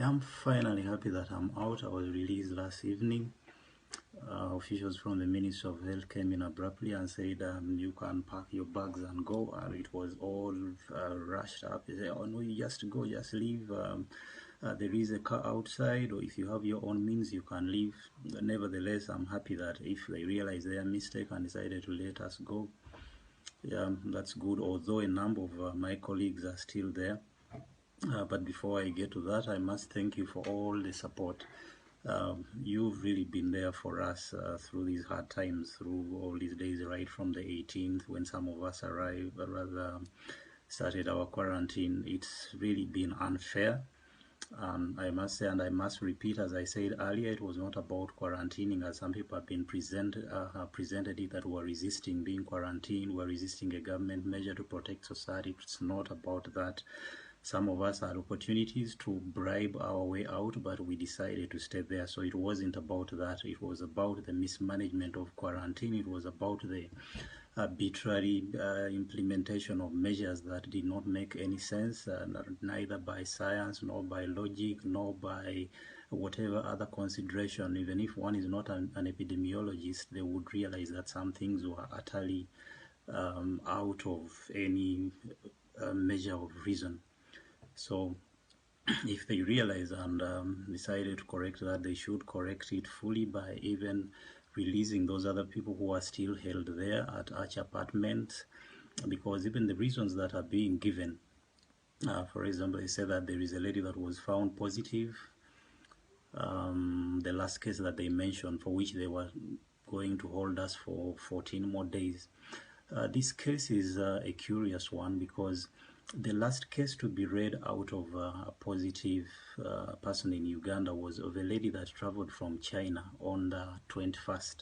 I'm finally happy that I'm out. I was released last evening. Officials from the Ministry of Health came in abruptly and said, you can pack your bags and go. And it was all rushed up. They said, oh no, you just go, just leave. There is a car outside, or if you have your own means, you can leave. Nevertheless, I'm happy that if they realized their mistake and decided to let us go, yeah, that's good. Although a number of my colleagues are still there. But before I get to that, I must thank you for all the support. You've really been there for us through these hard times, through all these days, right from the 18th when some of us arrived, started our quarantine. It's really been unfair. I must say, and I must repeat, as I said earlier, it was not about quarantining, as some people have been presented it that we're resisting being quarantined, we're resisting a government measure to protect society. It's not about that. Some of us had opportunities to bribe our way out, but we decided to stay there. So it wasn't about that. It was about the mismanagement of quarantine. It was about the arbitrary implementation of measures that did not make any sense, neither by science, nor by logic, nor by whatever other consideration. Even if one is not an epidemiologist, they would realize that some things were utterly out of any measure of reason. So if they realize and decided to correct that, they should correct it fully by even releasing those other people who are still held there at Arch Apartments, because even the reasons that are being given, for example, they say that there is a lady that was found positive, the last case that they mentioned, for which they were going to hold us for 14 more days. This case is a curious one because the last case to be read out of a positive person in Uganda was of a lady that traveled from China on the 21st.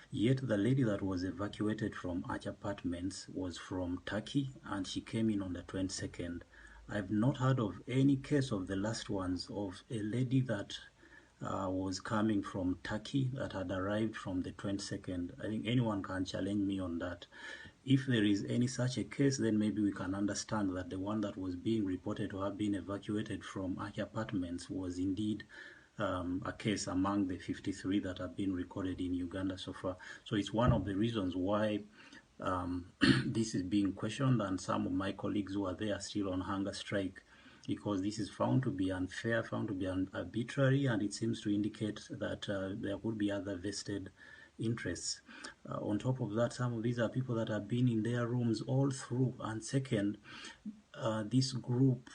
Yet the lady that was evacuated from Arch Apartments was from Turkey, and she came in on the 22nd. I've not heard of any case of the last ones of a lady that was coming from Turkey that had arrived from the 22nd. I think anyone can challenge me on that. If there is any such a case, then maybe we can understand that the one that was being reported to have been evacuated from Arch Apartments was indeed a case among the 53 that have been recorded in Uganda so far. So it's one of the reasons why this is being questioned, and some of my colleagues who are there are still on hunger strike, because this is found to be unfair, found to be arbitrary, and it seems to indicate that there could be other vested interests. On top of that, some of these are people that have been in their rooms all through. And second, this group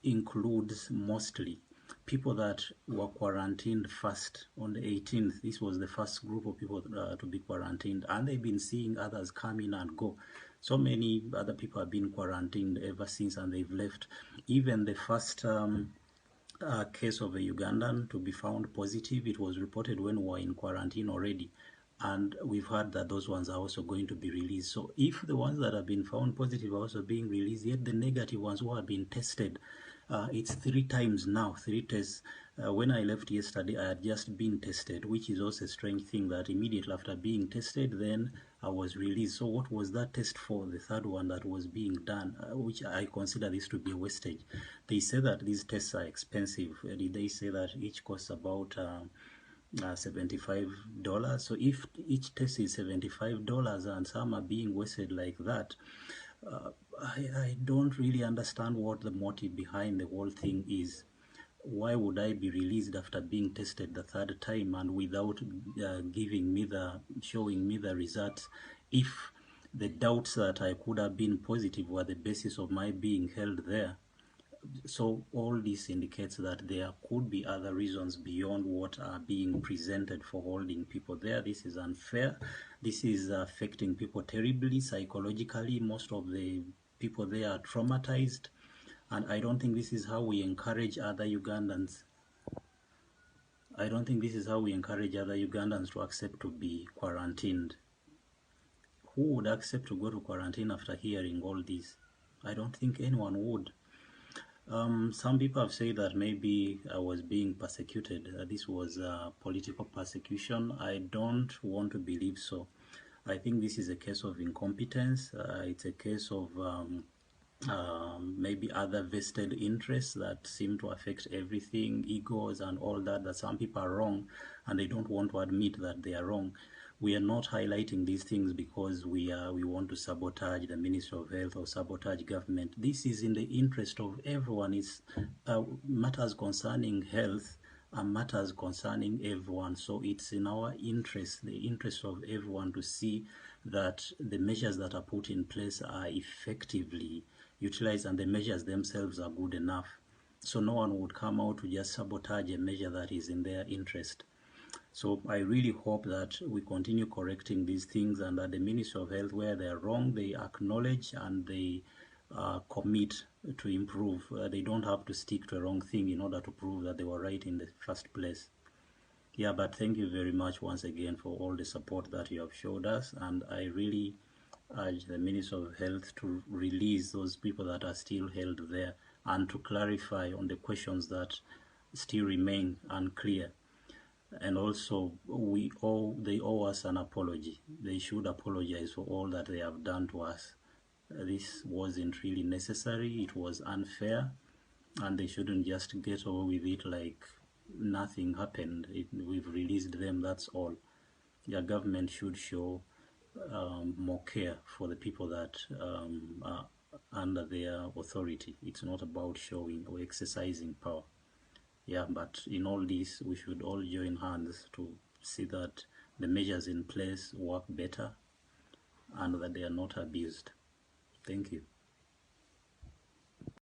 includes mostly people that were quarantined first on the 18th. This was the first group of people to be quarantined, and they've been seeing others come in and go. So many other people have been quarantined ever since, and they've left. Even the first case of a Ugandan to be found positive, it was reported when we were in quarantine already, and we've heard that those ones are also going to be released. So if the ones that have been found positive are also being released, yet the negative ones who have been tested, it's 3 times now, 3 tests. When I left yesterday, I had just been tested, which is also a strange thing that immediately after being tested, then I was released. So what was that test for? The third one that was being done, which I consider this to be a wastage. They say that these tests are expensive. They say that each costs about $75. So if each test is $75 and some are being wasted like that, I don't really understand what the motive behind the whole thing is. Why would I be released after being tested the 3rd time and without showing me the results, if the doubts that I could have been positive were the basis of my being held there? So all this indicates that there could be other reasons beyond what are being presented for holding people there. This is unfair. This is affecting people terribly psychologically. Most of the people there are traumatized, and I don't think this is how we encourage other Ugandans. I don't think this is how we encourage other Ugandans to accept to be quarantined. Who would accept to go to quarantine after hearing all this? I don't think anyone would. Some people have said that maybe I was being persecuted. This was political persecution. I don't want to believe so. I think this is a case of incompetence. It's a case of maybe other vested interests that seem to affect everything, egos and all that, that some people are wrong and they don't want to admit that they are wrong. We are not highlighting these things because we want to sabotage the Ministry of Health or sabotage government. This is in the interest of everyone. It's matters concerning health and matters concerning everyone. So it's in our interest, the interest of everyone, to see that the measures that are put in place are effectively utilized and the measures themselves are good enough. So no one would come out to just sabotage a measure that is in their interest. So I really hope that we continue correcting these things and that the Ministry of Health, where they are wrong, they acknowledge and they commit to improve. They don't have to stick to a wrong thing in order to prove that they were right in the first place. Yeah, but thank you very much once again for all the support that you have showed us, and I really urge the Minister of Health to release those people that are still held there and to clarify on the questions that still remain unclear. And also, they owe us an apology. They should apologize for all that they have done to us. This wasn't really necessary. It was unfair, and they shouldn't just get away with it like nothing happened. We've released them, that's all. Your government should show more care for the people that are under their authority. It's not about showing or exercising power. Yeah, but in all this, we should all join hands to see that the measures in place work better and that they are not abused. Thank you.